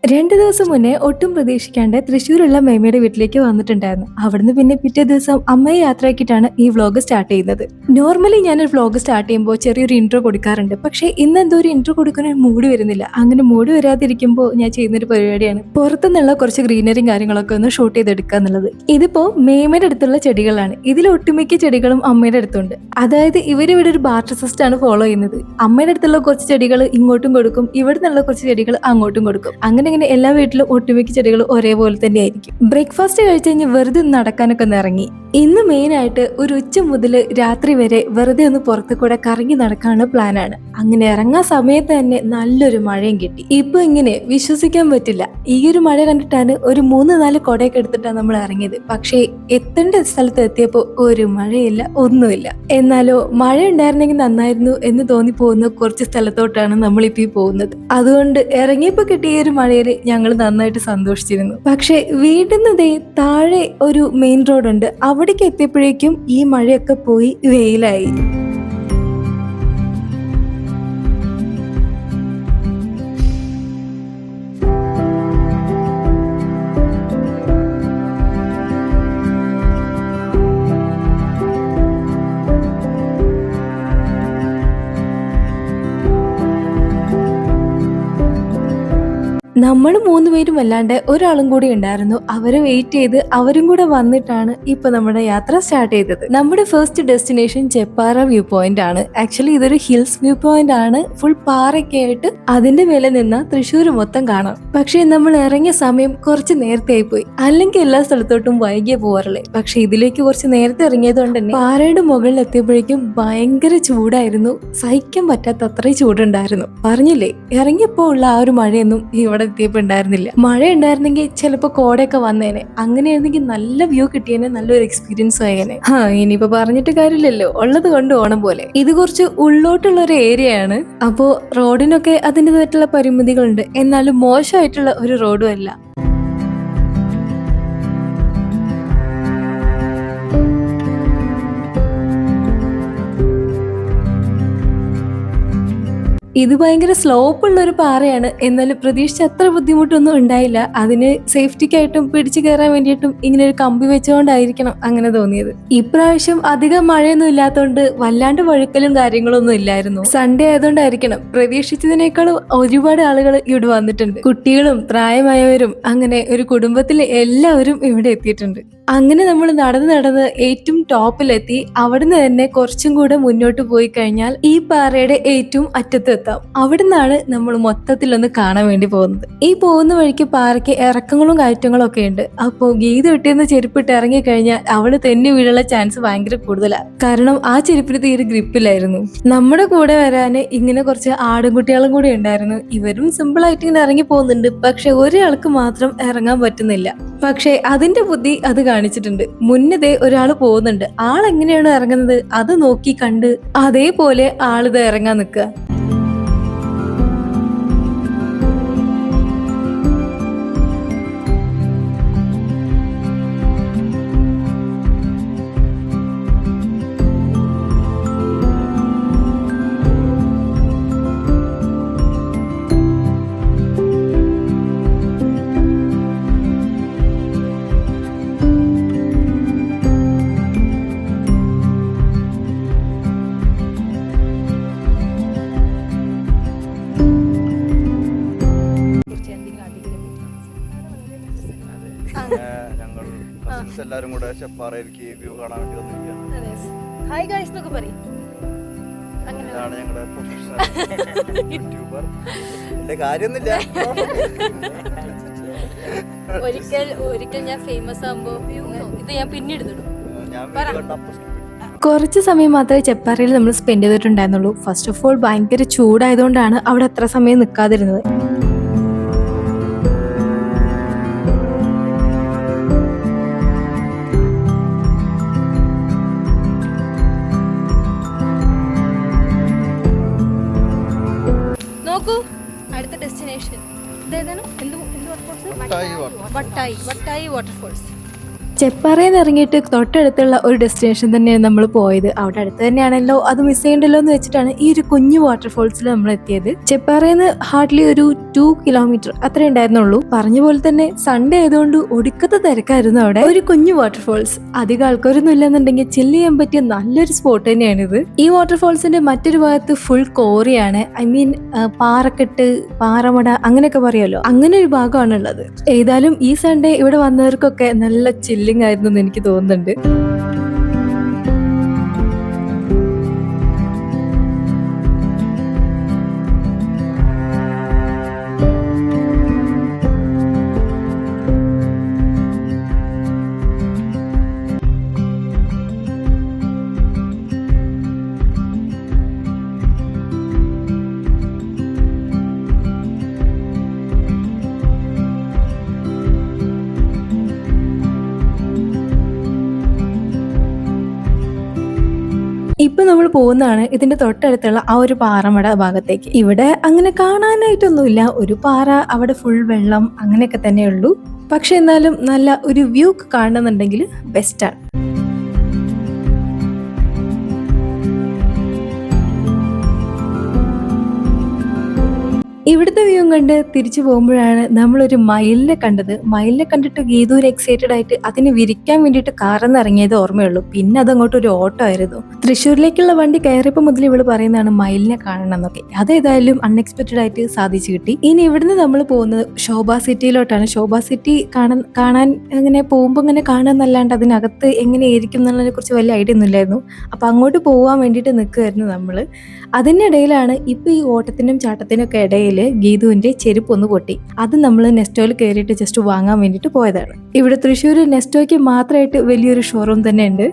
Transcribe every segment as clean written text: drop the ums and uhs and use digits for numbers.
2 ദിവസം മുന്നേ ഒട്ടും പ്രതീക്ഷിക്കാണ്ട് തൃശ്ശൂരുള്ള മേമയുടെ വീട്ടിലേക്ക് വന്നിട്ടുണ്ടായിരുന്നു. അവിടുന്ന് പിന്നെ പിറ്റേ ദിവസം അമ്മയെ യാത്രയാക്കിയിട്ടാണ് ഈ വ്ലോഗ് സ്റ്റാർട്ട് ചെയ്യുന്നത്. നോർമലി ഞാനൊരു വ്ലോഗ് സ്റ്റാർട്ട് ചെയ്യുമ്പോൾ ചെറിയൊരു ഇൻട്രോ കൊടുക്കാറുണ്ട്. പക്ഷേ ഇന്ന് എന്തോ ഒരു ഇൻട്രോ കൊടുക്കാൻ മൂഡ് വരുന്നില്ല. അങ്ങനെ മൂഡ് വരാതിരിക്കുമ്പോൾ ഞാൻ ചെയ്യുന്നൊരു പരിപാടിയാണ് പുറത്തുനിന്നുള്ള കുറച്ച് ഗ്രീനറിയും കാര്യങ്ങളൊക്കെ ഒന്ന് ഷൂട്ട് ചെയ്തെടുക്കുക എന്നുള്ളത്. ഇതിപ്പോ മേമയുടെ അടുത്തുള്ള ചെടികളാണ്. ഇതിൽ ഒട്ടുമിക്ക ചെടികളും അമ്മയുടെ അടുത്തുണ്ട്. അതായത് ഇവരിവിടെ ഒരു ബാർട്ടർ സിസ്റ്റം ആണ് ഫോളോ ചെയ്യുന്നത്. അമ്മയുടെ അടുത്തുള്ള കുറച്ച് ചെടികൾ ഇങ്ങോട്ടും കൊടുക്കും, ഇവിടെ നിന്നുള്ള കുറച്ച് ചെടികൾ അങ്ങോട്ടും കൊടുക്കും. അങ്ങനെ എല്ലാ വീട്ടിലും ഒട്ടുമിക്ക ചെടികൾ ഒരേപോലെ തന്നെ ആയിരിക്കും. ബ്രേക്ക്ഫാസ്റ്റ് കഴിച്ച് കഴിഞ്ഞ് വെറുതെ ഒന്ന് നടക്കാനൊക്കെ ഒന്ന് ഇറങ്ങി. ഇന്ന് മെയിൻ ആയിട്ട് ഒരു ഉച്ച മുതൽ രാത്രി വരെ വെറുതെ ഒന്ന് പുറത്തു കൂടെ കറങ്ങി നടക്കാനുള്ള പ്ലാനാണ്. അങ്ങനെ ഇറങ്ങാൻ സമയത്ത് തന്നെ നല്ലൊരു മഴയും കിട്ടി. ഇപ്പൊ ഇങ്ങനെ വിശ്വസിക്കാൻ പറ്റില്ല. ഈ ഒരു മഴ കണ്ടിട്ടാണ് ഒരു 3-4 കൊടയൊക്കെ എടുത്തിട്ടാണ് നമ്മൾ ഇറങ്ങിയത്. പക്ഷേ എത്തേണ്ട സ്ഥലത്ത് എത്തിയപ്പോ ഒരു മഴയില്ല, ഒന്നുമില്ല. എന്നാലോ മഴ ഉണ്ടായിരുന്നെങ്കിൽ നന്നായിരുന്നു എന്ന് തോന്നിപ്പോകുന്ന കുറച്ച് സ്ഥലത്തോട്ടാണ് നമ്മളിപ്പോ ഈ പോകുന്നത്. അതുകൊണ്ട് ഇറങ്ങിയപ്പോ കിട്ടിയ ഒരു മഴയിൽ ഞങ്ങൾ നന്നായിട്ട് സന്തോഷിച്ചിരുന്നു. പക്ഷെ വീട്ടിൽ നിന്ന് താഴെ ഒരു മെയിൻ റോഡ് ഉണ്ട്. അവിടേക്ക് എത്തിയപ്പോഴേക്കും ഈ മഴയൊക്കെ പോയി വെയിലായി. നമ്മൾ 3 പേരും അല്ലാണ്ട് ഒരാളും കൂടി ഉണ്ടായിരുന്നു. അവരെ വെയിറ്റ് ചെയ്ത് അവരും കൂടെ വന്നിട്ടാണ് ഇപ്പൊ നമ്മുടെ യാത്ര സ്റ്റാർട്ട് ചെയ്തത്. നമ്മുടെ first destination Cheppara view point ആണ്. ആക്ച്വലി ഇതൊരു ഹിൽസ് വ്യൂ പോയിന്റ് ആണ്. ഫുൾ പാറയൊക്കെ ആയിട്ട് അതിന്റെ മേലെ നിന്ന് തൃശ്ശൂർ മൊത്തം കാണാം. പക്ഷെ നമ്മൾ ഇറങ്ങിയ സമയം കുറച്ച് നേരത്തെ ആയിപ്പോയി. അല്ലെങ്കിൽ എല്ലാ സ്ഥലത്തോട്ടും വൈകിയ പോവാറില്ലേ. പക്ഷെ ഇതിലേക്ക് കുറച്ച് നേരത്തെ ഇറങ്ങിയത് കൊണ്ട് തന്നെ പാറയുടെ മുകളിൽ എത്തിയപ്പോഴേക്കും ഭയങ്കര ചൂടായിരുന്നു. സഹിക്കാൻ പറ്റാത്ത അത്രയും ചൂടുണ്ടായിരുന്നു. പറഞ്ഞില്ലേ, ഇറങ്ങിയപ്പോ ഉള്ള ആ ഒരു മഴയൊന്നും ഇവിടെ എത്തിയപ്പോ ഉണ്ടായിരുന്നില്ല. മഴ ഉണ്ടായിരുന്നെങ്കിൽ ചിലപ്പോ കോടയൊക്കെ വന്നേനെ. അങ്ങനെയായിരുന്നെങ്കിൽ നല്ല വ്യൂ കിട്ടിയേനെ, നല്ലൊരു എക്സ്പീരിയൻസ് ആയേനെ. ഇനിയിപ്പോ പറഞ്ഞിട്ട് കാര്യമില്ലല്ലോ, ഉള്ളത് കൊണ്ട് ഓണം പോലെ. ഇത് കുറച്ച് ഉള്ളോട്ടുള്ള ഒരു ഏരിയ ആണ്. അപ്പോ റോഡിനൊക്കെ അതിൻ്റെതായിട്ടുള്ള പരിമിതികളുണ്ട്. എന്നാലും മോശമായിട്ടുള്ള ഒരു റോഡും അല്ല. ഇത് ഭയങ്കര സ്ലോപ്പ് ഉള്ള ഒരു പാറയാണ്. എന്നാലും പ്രതീക്ഷിച്ച അത്ര ബുദ്ധിമുട്ടൊന്നും ഉണ്ടായില്ല. അതിന് സേഫ്റ്റിക്കായിട്ടും പിടിച്ചു കയറാൻ വേണ്ടിയിട്ടും ഇങ്ങനെ ഒരു കമ്പി വെച്ചുകൊണ്ടായിരിക്കണം അങ്ങനെ തോന്നിയത്. ഇപ്രാവശ്യം അധികം മഴയൊന്നും ഇല്ലാത്തതുകൊണ്ട് വല്ലാണ്ട് വഴുക്കലും കാര്യങ്ങളൊന്നും ഇല്ലായിരുന്നു. സൺഡേ ആയതുകൊണ്ടായിരിക്കണം പ്രതീക്ഷിച്ചതിനേക്കാളും ഒരുപാട് ആളുകൾ ഇവിടെ വന്നിട്ടുണ്ട്. കുട്ടികളും പ്രായമായവരും അങ്ങനെ ഒരു കുടുംബത്തിലെ എല്ലാവരും ഇവിടെ എത്തിയിട്ടുണ്ട്. അങ്ങനെ നമ്മൾ നടന്ന് ഏറ്റവും ടോപ്പിലെത്തി. അവിടുന്ന് തന്നെ കുറച്ചും കൂടെ മുന്നോട്ട് പോയി കഴിഞ്ഞാൽ ഈ പാറയുടെ ഏറ്റവും അറ്റത്ത് എത്താം. അവിടുന്നാണ് നമ്മൾ മൊത്തത്തിലൊന്ന് കാണാൻ വേണ്ടി പോകുന്നത്. ഈ പോകുന്ന വഴിക്ക് പാറയ്ക്ക് ഇറക്കങ്ങളും കയറ്റങ്ങളും ഒക്കെ ഉണ്ട്. അപ്പോൾ ഗീത ഇട്ടിരുന്ന ചെരുപ്പിട്ട് ഇറങ്ങി കഴിഞ്ഞാൽ അവള് തെന്നി വീഴാനുള്ള ചാൻസ് ഭയങ്കര കൂടുതലാണ്. കാരണം ആ ചെരുപ്പിന് തീരെ ഗ്രിപ്പിലായിരുന്നു. നമ്മുടെ കൂടെ വരാന് ഇങ്ങനെ കുറച്ച് ആടുംകുട്ടികളും കൂടി ഉണ്ടായിരുന്നു. ഇവരും സിമ്പിൾ ആയിട്ട് ഇങ്ങനെ ഇറങ്ങി പോകുന്നുണ്ട്. പക്ഷെ ഒരാൾക്ക് മാത്രം ഇറങ്ങാൻ പറ്റുന്നില്ല. പക്ഷെ അതിന്റെ ബുദ്ധി അത് കാണിച്ചിട്ടുണ്ട്. മുന്നേ ഒരാൾ പോകുന്നുണ്ട്. ആളെങ്ങനെയാണ് ഇറങ്ങുന്നത് അത് നോക്കി കണ്ട് അതേപോലെ ആളിത് ഇറങ്ങാൻ നിൽക്കുക. എല്ലാരും കൂടെ ചെപ്പാറയിലേക്ക് വ്യൂ കാണാൻ വേണ്ടി വന്നിരിക്കുകയാണ്. ഹായ് ഗൈസ് എന്നൊക്കെ പറയും. ഇതാണ് ഞങ്ങളുടെ പ്രൊഫഷണൽ യൂട്യൂബർ. എന്റെ കാര്യമൊന്നുമില്ല. ഒരിക്കൽ ഞാൻ ഫേമസ് ആകുമ്പോ ഇത് ഞാൻ പിന്നിടുന്നിടും. ഞാൻ കുറച്ച് സമയം മാത്രമേ ചെപ്പാറയിൽ നമ്മൾ സ്പെൻഡ് ചെയ്തിട്ടുണ്ടായിരുന്നുള്ളൂ. ഫസ്റ്റ് ഓഫ് ഓൾ ഭയങ്കര ചൂടായതുകൊണ്ടാണ് അവിടെ അത്ര സമയം നിൽക്കാതിരുന്നത്. അടുത്ത ഡെസ്റ്റിനേഷൻ ഇതേതാണ്? വട്ടായി വാട്ടർഫോൾസ്. ചെപ്പാറയിൽ നിന്ന് ഇറങ്ങിയിട്ട് തൊട്ടടുത്തുള്ള ഒരു ഡെസ്റ്റിനേഷൻ തന്നെയാണ് നമ്മൾ പോയത്. അവിടെ അടുത്ത് തന്നെയാണല്ലോ, അത് മിസ് ചെയ്യണ്ടല്ലോ എന്ന് വെച്ചിട്ടാണ് ഈ ഒരു കുഞ്ഞു വാട്ടർഫോൾസിൽ നമ്മൾ എത്തിയത്. ചെപ്പാറയിൽ നിന്ന് ഹാർഡ്ലി ഒരു 2 കിലോമീറ്റർ അത്രേ ഉണ്ടായിരുന്നുള്ളൂ. പറഞ്ഞ പോലെ തന്നെ സൺഡേ ആയതുകൊണ്ട് ഒടുക്കത്തെ തിരക്കായിരുന്നു അവിടെ. ഒരു കുഞ്ഞു വാട്ടർഫോൾസ്, അധികം ആൾക്കാരൊന്നും ഇല്ലെന്നുണ്ടെങ്കിൽ ചില്ല് ചെയ്യാൻ പറ്റിയ നല്ലൊരു സ്പോട്ട് തന്നെയാണിത്. ഈ വാട്ടർഫോൾസിന്റെ മറ്റൊരു ഭാഗത്ത് ഫുൾ കോറിയാണ്, ഐ മീൻ പാറക്കെട്ട്, പാറമട അങ്ങനെയൊക്കെ പറയുമല്ലോ, അങ്ങനെ ഒരു ഭാഗമാണുള്ളത്. ഏതായാലും ഈ സൺഡേ ഇവിടെ വന്നവർക്കൊക്കെ നല്ല ചില്ലിംഗ് ആയിരുന്നു എന്ന് എനിക്ക് തോന്നുന്നുണ്ട്. ഇപ്പൊ നമ്മൾ പോകുന്നതാണ് ഇതിന്റെ തൊട്ടടുത്തുള്ള ആ ഒരു പാറമട ഭാഗത്തേക്ക്. ഇവിടെ അങ്ങനെ കാണാനായിട്ടൊന്നുമില്ല, ഒരു പാറ, അവിടെ ഫുൾ വെള്ളം അങ്ങനെയൊക്കെ തന്നെയുള്ളൂ. പക്ഷെ എന്നാലും നല്ല ഒരു വ്യൂ കാണുന്നുണ്ടെങ്കിൽ ബെസ്റ്റാണ്. ഇവിടുത്തെ വ്യൂ കണ്ട് തിരിച്ചു പോകുമ്പോഴാണ് നമ്മളൊരു മയിലിനെ കണ്ടത്. മയിലിനെ കണ്ടിട്ട് ഗീതു ഒരു എക്സൈറ്റഡ് ആയിട്ട് അതിനെ വിരിക്കാൻ വേണ്ടിയിട്ട് കാറിന്ന് ഇറങ്ങിയത് ഓർമ്മയുള്ളൂ. പിന്നെ അതങ്ങോട്ട് ഒരു ഓട്ടോ ആയിരുന്നു. തൃശ്ശൂരിലേക്കുള്ള വണ്ടി കയറിയപ്പോൾ മുതൽ ഇവള് പറയുന്നതാണ് മയിലിനെ കാണണം എന്നൊക്കെ. അതേതായാലും അൺഎക്സ്പെക്റ്റഡ് ആയിട്ട് സാധിച്ചു കിട്ടി. ഇനി ഇവിടുന്ന് നമ്മൾ പോകുന്നത് ശോഭ സിറ്റിയിലോട്ടാണ്. ശോഭ സിറ്റി കാണാൻ അങ്ങനെ പോകുമ്പോൾ ഇങ്ങനെ കാണാന്നല്ലാണ്ട് അതിനകത്ത് എങ്ങനെയായിരിക്കും എന്നുള്ളതിനെ കുറിച്ച് വലിയ ഐഡിയ ഒന്നും ഇല്ലായിരുന്നു. അപ്പൊ അങ്ങോട്ട് പോകാൻ വേണ്ടിയിട്ട് നിൽക്കുമായിരുന്നു നമ്മള്. അതിനിടയിലാണ് ഇപ്പൊ ഈ ഓട്ടത്തിനും ചാട്ടത്തിനും ഒക്കെ ഇടയിൽ ഗീതുവിന്റെ ചെരുപ്പ് ഒന്ന് പൊട്ടി. അത് നമ്മൾ നെസ്റ്റോയിൽ കയറിയിട്ട് ജസ്റ്റ് വാങ്ങാൻ വേണ്ടിയിട്ട് പോയതാണ്. ഇവിടെ തൃശ്ശൂർ നെസ്റ്റോയ്ക്ക് മാത്രമായിട്ട് വലിയൊരു ഷോറൂം തന്നെ ഉണ്ട്.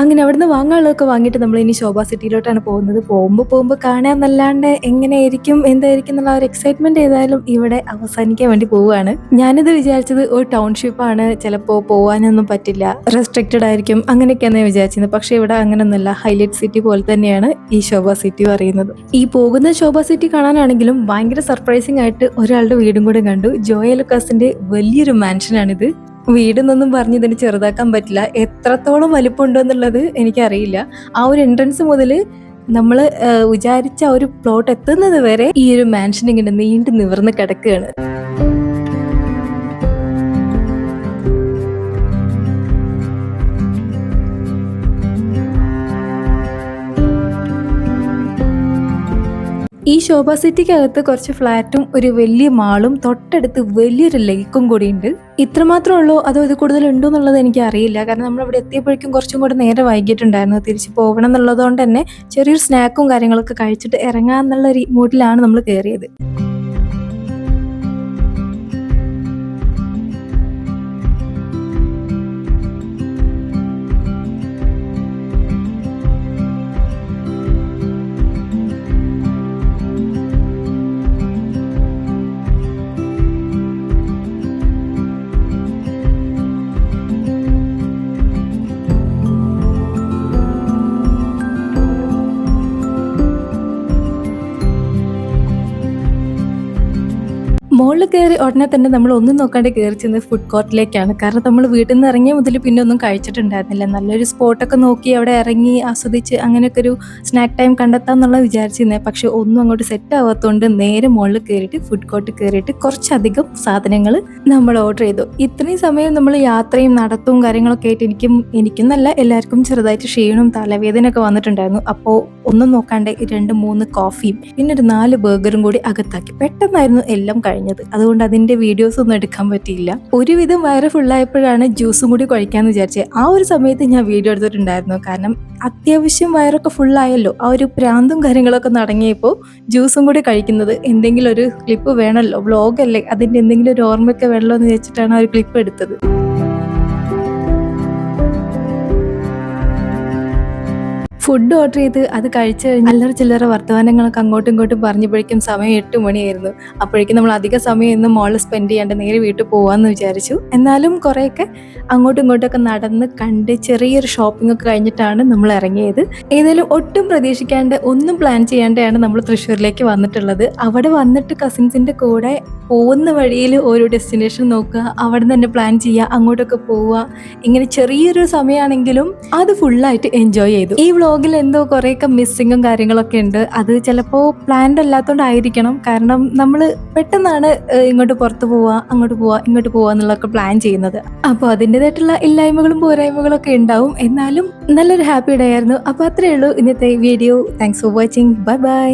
അങ്ങനെ അവിടുന്ന് വാങ്ങാനുള്ളതൊക്കെ വാങ്ങിയിട്ട് നമ്മൾ ഇനി ശോഭ സിറ്റിയിലോട്ടാണ് പോകുന്നത്. പോകുമ്പോൾ കാണാന്നല്ലാണ്ട് എങ്ങനെയായിരിക്കും എന്തായിരിക്കും എന്നുള്ള ഒരു എക്സൈറ്റ്മെന്റ് ഏതായാലും ഇവിടെ അവസാനിക്കാൻ വേണ്ടി പോവുകയാണ്. ഞാനിത് വിചാരിച്ചത് ഒരു ടൗൺഷിപ്പാണ്, ചിലപ്പോൾ പോകാനൊന്നും പറ്റില്ല, റെസ്ട്രിക്റ്റഡ് ആയിരിക്കും അങ്ങനെയൊക്കെയാണ് വിചാരിച്ചത്. പക്ഷെ ഇവിടെ അങ്ങനെയൊന്നുമല്ല, ഹൈലൈറ്റ് സിറ്റി പോലെ തന്നെയാണ് ഈ ശോഭ സിറ്റി പറയുന്നത്. ഈ പോകുന്ന ശോഭ സിറ്റി കാണാനാണെങ്കിലും ഭയങ്കര സർപ്രൈസിങ് ആയിട്ട് ഒരാളുടെ വീടും കൂടെ കണ്ടു. ജോയ ലുക്കാസിന്റെ വലിയൊരു മാൻഷനാണിത്. വീടെന്നൊന്നും പറഞ്ഞ് ഇതിന് ചെറുതാക്കാൻ പറ്റില്ല, എത്രത്തോളം വലിപ്പമുണ്ടോ എന്നുള്ളത് എനിക്കറിയില്ല. ആ ഒരു എൻട്രൻസ് മുതൽ നമ്മൾ വിചാരിച്ച ആ ഒരു പ്ലോട്ട് എത്തുന്നത് വരെ ഈ ഒരു മാൻഷൻ ഇങ്ങനെ നീണ്ടു നിവർന്ന് കിടക്കുകയാണ്. ഈ ശോഭ സിറ്റിക്കകത്ത് കുറച്ച് ഫ്ലാറ്റും ഒരു വലിയ മാളും തൊട്ടടുത്ത് വലിയൊരു ലേക്കും കൂടിയുണ്ട്. ഇത്രമാത്രമേ ഉള്ളൂ, അതോ ഇത് കൂടുതൽ ഉണ്ടോ എന്നുള്ളത് എനിക്ക് അറിയില്ല. കാരണം നമ്മൾ ഇവിടെ എത്തിയപ്പോഴേക്കും കുറച്ചും കൂടെ നേരെ വൈകിട്ടുണ്ടായിരുന്നു. തിരിച്ച് പോകണം എന്നുള്ളതുകൊണ്ട് തന്നെ ചെറിയൊരു സ്നാക്കും കാര്യങ്ങളൊക്കെ കഴിച്ചിട്ട് ഇറങ്ങാന്നുള്ള ഒരു മൂഡിലാണ് നമ്മൾ കയറിയത്. മുകളിൽ കയറി ഉടനെ തന്നെ നമ്മൾ ഒന്നും നോക്കാണ്ട് കയറി ചെന്ന് ഫുഡ് കോർട്ടിലേക്കാണ്. കാരണം നമ്മൾ വീട്ടിൽ നിന്ന് ഇറങ്ങിയ മുതൽ പിന്നെ ഒന്നും കഴിച്ചിട്ടുണ്ടായിരുന്നില്ല. നല്ലൊരു സ്പോട്ടൊക്കെ നോക്കി അവിടെ ഇറങ്ങി ആസ്വദിച്ച് അങ്ങനെയൊക്കെ ഒരു സ്നാക്ക് ടൈം കണ്ടെത്താന്നുള്ള വിചാരിച്ചിരുന്നത്. പക്ഷെ ഒന്നും അങ്ങോട്ട് സെറ്റ് ആവാത്തതുകൊണ്ട് നേരെ മുകളിൽ കയറിയിട്ട് ഫുഡ് കോർട്ടിൽ കയറിയിട്ട് കുറച്ചധികം സാധനങ്ങൾ നമ്മൾ ഓർഡർ ചെയ്തു. ഇത്രയും സമയം നമ്മൾ യാത്രയും നടത്തവും കാര്യങ്ങളൊക്കെ ആയിട്ട് എനിക്കും നല്ല എല്ലാവർക്കും ചെറുതായിട്ട് ക്ഷീണവും തലവേദനയൊക്കെ വന്നിട്ടുണ്ടായിരുന്നു. അപ്പോൾ ഒന്നും നോക്കാണ്ട് 2-3 കോഫിയും പിന്നെ ഒരു 4 ബർഗറും കൂടി അകത്താക്കി. പെട്ടെന്നായിരുന്നു എല്ലാം കഴിഞ്ഞത്. അതുകൊണ്ട് അതിന്റെ വീഡിയോസ് ഒന്നും എടുക്കാൻ പറ്റിയില്ല. ഒരുവിധം വയറ് ഫുള്ളായപ്പോഴാണ് ജ്യൂസും കൂടി കഴിക്കാന്ന് വിചാരിച്ചത്. ആ ഒരു സമയത്ത് ഞാൻ വീഡിയോ എടുത്തിട്ടുണ്ടായിരുന്നു. കാരണം അത്യാവശ്യം വയറൊക്കെ ഫുള്ളായല്ലോ, ആ ഒരു പ്രാന്തും കാര്യങ്ങളൊക്കെ നടങ്ങിയപ്പോൾ ജ്യൂസും കൂടി കഴിക്കുന്നത് എന്തെങ്കിലും ഒരു ക്ലിപ്പ് വേണമല്ലോ, വ്ളോഗല്ലേ, അതിന്റെ എന്തെങ്കിലും ഒരു ഓർമ്മയൊക്കെ വേണമല്ലോ എന്ന് വെച്ചിട്ടാണ് ആ ഒരു ക്ലിപ്പ് എടുത്തത്. ഫുഡ് ഓർഡർ ചെയ്ത് അത് കഴിച്ച് കഴിഞ്ഞ് അല്ലറ ചില്ലറ വർത്തമാനങ്ങളൊക്കെ അങ്ങോട്ടും ഇങ്ങോട്ടും പറഞ്ഞപ്പോഴേക്കും സമയം 8 മണിയായിരുന്നു. അപ്പോഴേക്കും നമ്മൾ അധിക സമയം ഇന്ന് മോളിൽ സ്പെൻഡ് ചെയ്യാണ്ട് നേരെ വീട്ടിൽ പോകാമെന്ന് വിചാരിച്ചു. എന്നാലും കുറേയൊക്കെ അങ്ങോട്ടും ഇങ്ങോട്ടൊക്കെ നടന്ന് കണ്ട് ചെറിയൊരു ഷോപ്പിംഗ് ഒക്കെ കഴിഞ്ഞിട്ടാണ് നമ്മൾ ഇറങ്ങിയത്. ഏതായാലും ഒട്ടും പ്രതീക്ഷിക്കാണ്ട് ഒന്നും പ്ലാൻ ചെയ്യാണ്ടാണ് നമ്മൾ തൃശ്ശൂരിലേക്ക് വന്നിട്ടുള്ളത്. അവിടെ വന്നിട്ട് കസിൻസിൻ്റെ കൂടെ പോകുന്ന വഴിയിൽ ഓരോ ഡെസ്റ്റിനേഷൻ നോക്കുക, അവിടെ തന്നെ പ്ലാൻ ചെയ്യുക, അങ്ങോട്ടൊക്കെ പോവുക. ഇങ്ങനെ ചെറിയൊരു സമയമാണെങ്കിലും അത് ഫുള്ളായിട്ട് എൻജോയ് ചെയ്തു. ഈ വ്ളോഗിൽ എന്തോ കുറേയൊക്കെ മിസ്സിങ്ങും കാര്യങ്ങളൊക്കെ ഉണ്ട്. അത് ചിലപ്പോൾ പ്ലാൻഡ് അല്ലാത്തതുകൊണ്ടായിരിക്കണം. കാരണം നമ്മൾ പെട്ടെന്നാണ് ഇങ്ങോട്ട് പുറത്ത് പോവുക, അങ്ങോട്ട് പോവുക, ഇങ്ങോട്ട് പോവുക എന്നുള്ളതൊക്കെ പ്ലാൻ ചെയ്യുന്നത്. അപ്പോൾ അതിൻ്റെതായിട്ടുള്ള ഇല്ലായ്മകളും പോരായ്മകളും ഒക്കെ ഉണ്ടാവും. എന്നാലും നല്ലൊരു ഹാപ്പി ഡേ ആയിരുന്നു. അപ്പോൾ അത്രയേ ഉള്ളൂ ഇന്നത്തെ video. Thanks for watching. Bye bye.